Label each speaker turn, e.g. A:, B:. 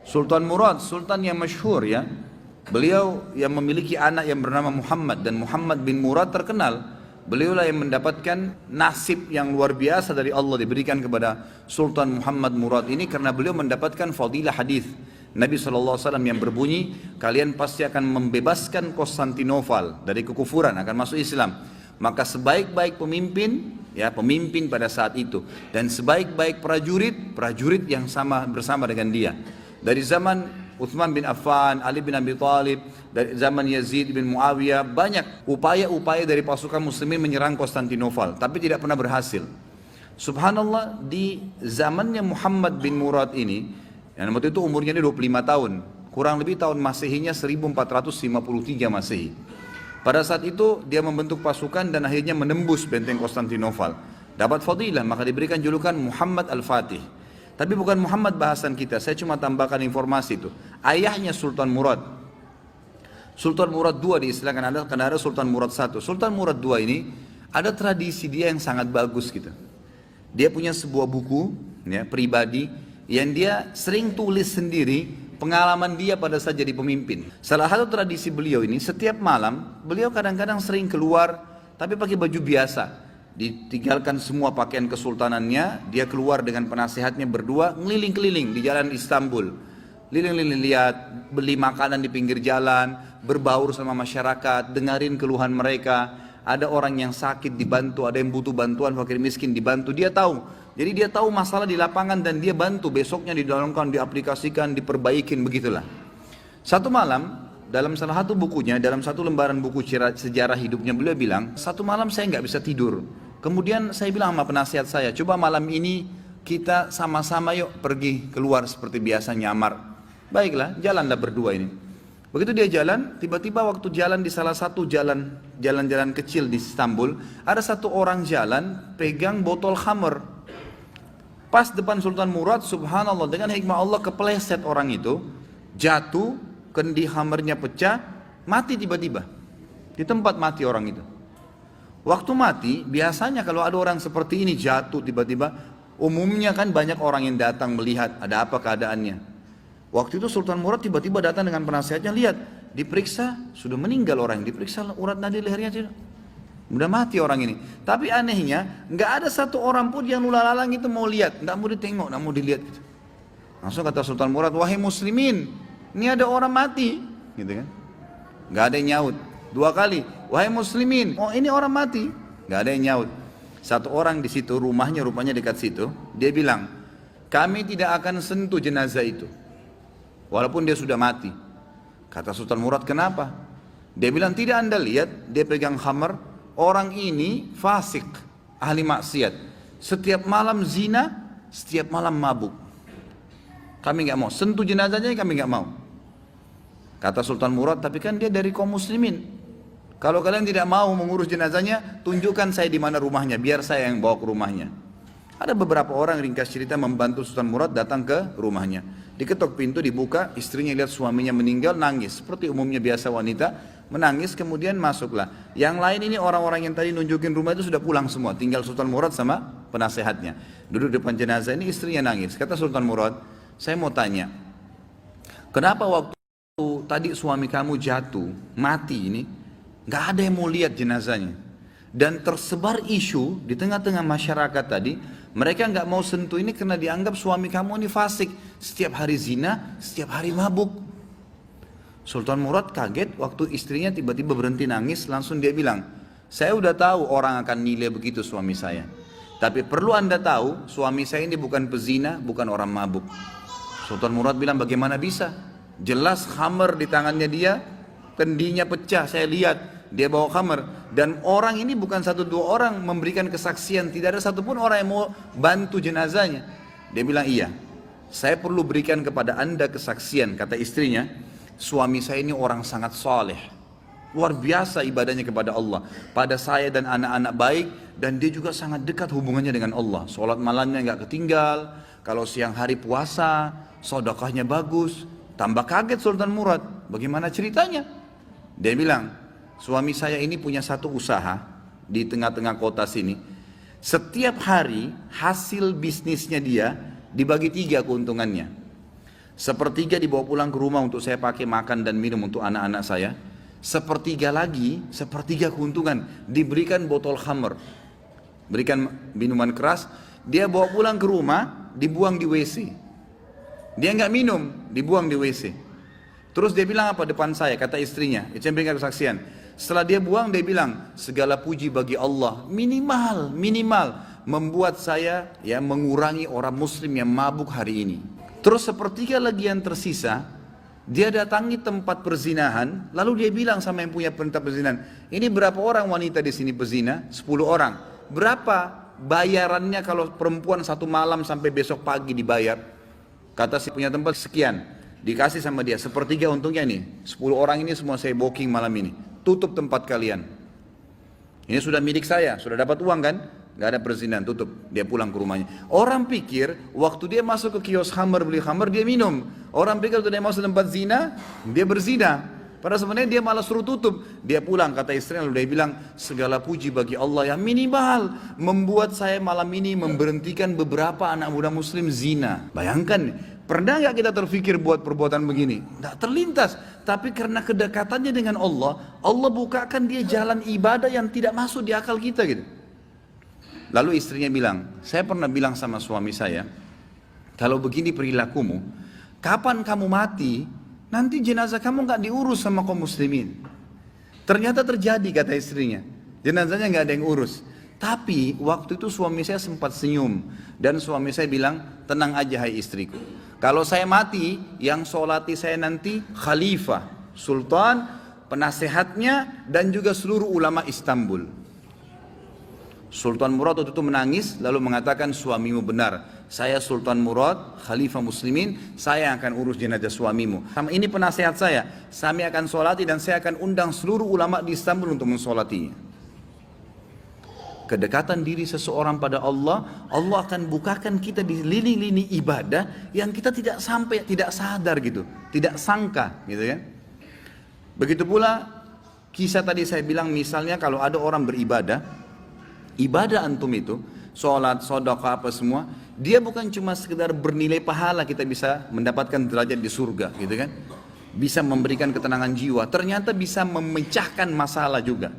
A: Sultan Murad, sultan yang masyhur ya. Beliau yang memiliki anak yang bernama Muhammad, dan Muhammad bin Murad terkenal. Beliaulah yang mendapatkan nasib yang luar biasa dari Allah diberikan kepada Sultan Muhammad Murad ini karena beliau mendapatkan fadilah hadis Nabi SAW yang berbunyi, kalian pasti akan membebaskan Konstantinopel dari kekufuran, akan masuk Islam. Maka sebaik-baik pemimpin, ya pemimpin pada saat itu, dan sebaik-baik prajurit, prajurit yang sama bersama dengan dia. Dari zaman Utsman bin Affan, Ali bin Abi Thalib, dari zaman Yazid bin Muawiyah, banyak upaya-upaya dari pasukan muslimin menyerang Konstantinopel, tapi tidak pernah berhasil. Subhanallah, di zamannya Muhammad bin Murad ini, yang waktu itu umurnya 25 tahun, kurang lebih tahun Masehinya 1453 Masehi. Pada saat itu dia membentuk pasukan dan akhirnya menembus benteng Konstantinopel. Dapat fadilah, maka diberikan julukan Muhammad Al-Fatih. Tapi bukan Muhammad bahasan kita, saya cuma tambahkan informasi itu. Ayahnya Sultan Murad. Sultan Murad II diistilahkan, karena ada Sultan Murad I. Sultan Murad II ini ada tradisi dia yang sangat bagus gitu. Dia punya sebuah buku ya, pribadi yang dia sering tulis sendiri pengalaman dia pada saat jadi pemimpin. Salah satu tradisi beliau ini, setiap malam beliau kadang-kadang sering keluar tapi pakai baju biasa. Ditinggalkan semua pakaian kesultanannya, dia keluar dengan penasehatnya berdua, ngeliling-keliling di jalan Istanbul. Liling-liling lihat, beli makanan di pinggir jalan, berbaur sama masyarakat, dengarin keluhan mereka. Ada orang yang sakit dibantu, ada yang butuh bantuan, fakir miskin dibantu, dia tahu. Jadi dia tahu masalah di lapangan dan dia bantu, besoknya didalamkan, diaplikasikan, diperbaikin, begitulah. Satu malam, dalam salah satu bukunya, dalam satu lembaran buku sejarah hidupnya, beliau bilang, satu malam saya nggak bisa tidur. Kemudian saya bilang sama penasihat saya, coba malam ini kita sama-sama yuk pergi keluar seperti biasa nyamar. Baiklah, jalanlah berdua ini. Begitu dia jalan, tiba-tiba waktu jalan di salah satu jalan-jalan kecil di Istanbul, ada satu orang jalan pegang botol khamr. Pas depan Sultan Murad, subhanallah, dengan hikmah Allah kepleset orang itu, jatuh, kendi khamrnya pecah, mati tiba-tiba. Di tempat mati orang itu. Waktu mati, biasanya kalau ada orang seperti ini jatuh tiba-tiba, umumnya kan banyak orang yang datang melihat ada apa keadaannya. Waktu itu Sultan Murad tiba-tiba datang dengan penasihatnya, lihat, diperiksa, sudah meninggal orang, diperiksa urat nadi lehernya tidak. Udah mati orang ini. Tapi anehnya, nggak ada satu orang pun yang lulalang itu mau lihat, nggak mau ditengok, nggak mau dilihat. Gitu. Langsung kata Sultan Murad, wahai muslimin, ini ada orang mati, gitu kan? Nggak ada yang nyaut. Dua kali, wahai muslimin, oh ini orang mati, nggak ada yang nyaut. Satu orang di situ, rumahnya rupanya dekat situ, dia bilang, kami tidak akan sentuh jenazah itu, walaupun dia sudah mati. Kata Sultan Murad, kenapa? Dia bilang, tidak anda lihat, dia pegang khamar, orang ini fasik, ahli maksiat, setiap malam zina, setiap malam mabuk. Kami nggak mau sentuh jenazahnya, kami nggak mau. Kata Sultan Murad, tapi kan dia dari kaum muslimin. Kalau kalian tidak mau mengurus jenazahnya, tunjukkan saya di mana rumahnya, biar saya yang bawa ke rumahnya. Ada beberapa orang, ringkas cerita, membantu Sultan Murad datang ke rumahnya. Diketok pintu, dibuka, istrinya lihat suaminya meninggal, nangis. Seperti umumnya biasa wanita, menangis, kemudian masuklah. Yang lain ini orang-orang yang tadi nunjukin rumah itu sudah pulang semua, tinggal Sultan Murad sama penasehatnya. Duduk depan jenazah ini, istrinya nangis. Kata Sultan Murad, saya mau tanya, kenapa waktu tadi suami kamu jatuh, mati ini, nggak ada yang mau lihat jenazahnya, dan tersebar isu di tengah-tengah masyarakat tadi, mereka nggak mau sentuh ini karena dianggap suami kamu ini fasik, setiap hari zina, setiap hari mabuk. Sultan Murad kaget waktu istrinya tiba-tiba berhenti nangis, langsung dia bilang, saya udah tahu orang akan nilai begitu suami saya, tapi perlu anda tahu, suami saya ini bukan pezina, bukan orang mabuk. Sultan Murad bilang, bagaimana bisa? Jelas khamar di tangannya dia, kendinya pecah, saya lihat. Dia bawa khamar, dan orang ini bukan satu dua orang memberikan kesaksian, tidak ada satupun orang yang mau bantu jenazahnya. Dia bilang, iya, saya perlu berikan kepada anda kesaksian. Kata istrinya, suami saya ini orang sangat saleh, luar biasa ibadahnya kepada Allah, pada saya dan anak-anak baik, dan dia juga sangat dekat hubungannya dengan Allah. Sholat malamnya nggak ketinggal, kalau siang hari puasa, sedekahnya bagus. Tambah kaget Sultan Murad, bagaimana ceritanya? Dia bilang, suami saya ini punya satu usaha di tengah-tengah kota sini. Setiap hari hasil bisnisnya dia dibagi 3 keuntungannya. Sepertiga dibawa pulang ke rumah untuk saya pakai makan dan minum untuk anak-anak saya. Sepertiga lagi, sepertiga keuntungan diberikan botol khamr, berikan minuman keras. Dia bawa pulang ke rumah, dibuang di WC. Dia nggak minum, dibuang di WC. Terus dia bilang apa depan saya, kata istrinya, itu yang berikan kesaksian. Setelah dia buang, dia bilang, segala puji bagi Allah, minimal membuat saya ya mengurangi orang muslim yang mabuk hari ini. Terus sepertiga lagi yang tersisa, dia datangi tempat perzinahan, lalu dia bilang sama yang punya tempat perzinahan, ini berapa orang wanita di sini berzina? 10 orang. Berapa bayarannya kalau perempuan satu malam sampai besok pagi dibayar? Kata si punya tempat sekian, dikasih sama dia, sepertiga untungnya nih, 10 orang ini semua saya booking malam ini, tutup tempat kalian. Ini sudah milik saya, sudah dapat uang kan? Gak ada perzinahan, tutup. Dia pulang ke rumahnya. Orang pikir waktu dia masuk ke kios khamr, beli khamr, dia minum. Orang pikir waktu dia masuk tempat zina, dia berzina. Padahal sebenarnya dia malah suruh tutup. Dia pulang, kata istrinya, lalu dia bilang, segala puji bagi Allah yang minimal membuat saya malam ini memberhentikan beberapa anak muda muslim zina. Bayangkan, pernah gak kita terfikir buat perbuatan begini? Tidak terlintas. Tapi karena kedekatannya dengan Allah, Allah bukakan dia jalan ibadah yang tidak masuk di akal kita gitu. Lalu istrinya bilang, saya pernah bilang sama suami saya, kalau begini perilakumu, kapan kamu mati, nanti jenazah kamu nggak diurus sama kaum muslimin. Ternyata terjadi, kata istrinya, jenazahnya nggak ada yang urus. Tapi waktu itu suami saya sempat senyum, dan suami saya bilang, tenang aja hai istriku, kalau saya mati, yang sholati saya nanti khalifah, sultan, penasehatnya, dan juga seluruh ulama Istanbul. Sultan Murad waktu itu menangis lalu mengatakan, suamimu benar, saya Sultan Murad, khalifah muslimin, saya akan urus jenazah suamimu. Sama ini penasehat saya akan sholati dan saya akan undang seluruh ulama di Istanbul untuk mensolatinya. Kedekatan diri seseorang pada Allah, Allah akan bukakan kita di lini-lini ibadah yang kita tidak sampai, tidak sadar gitu, tidak sangka gitu ya. Begitu pula kisah tadi saya bilang, misalnya kalau ada orang beribadah, ibadah antum itu, sholat, sedekah apa semua, dia bukan cuma sekedar bernilai pahala kita bisa mendapatkan derajat di surga gitu kan, bisa memberikan ketenangan jiwa, ternyata bisa memecahkan masalah juga.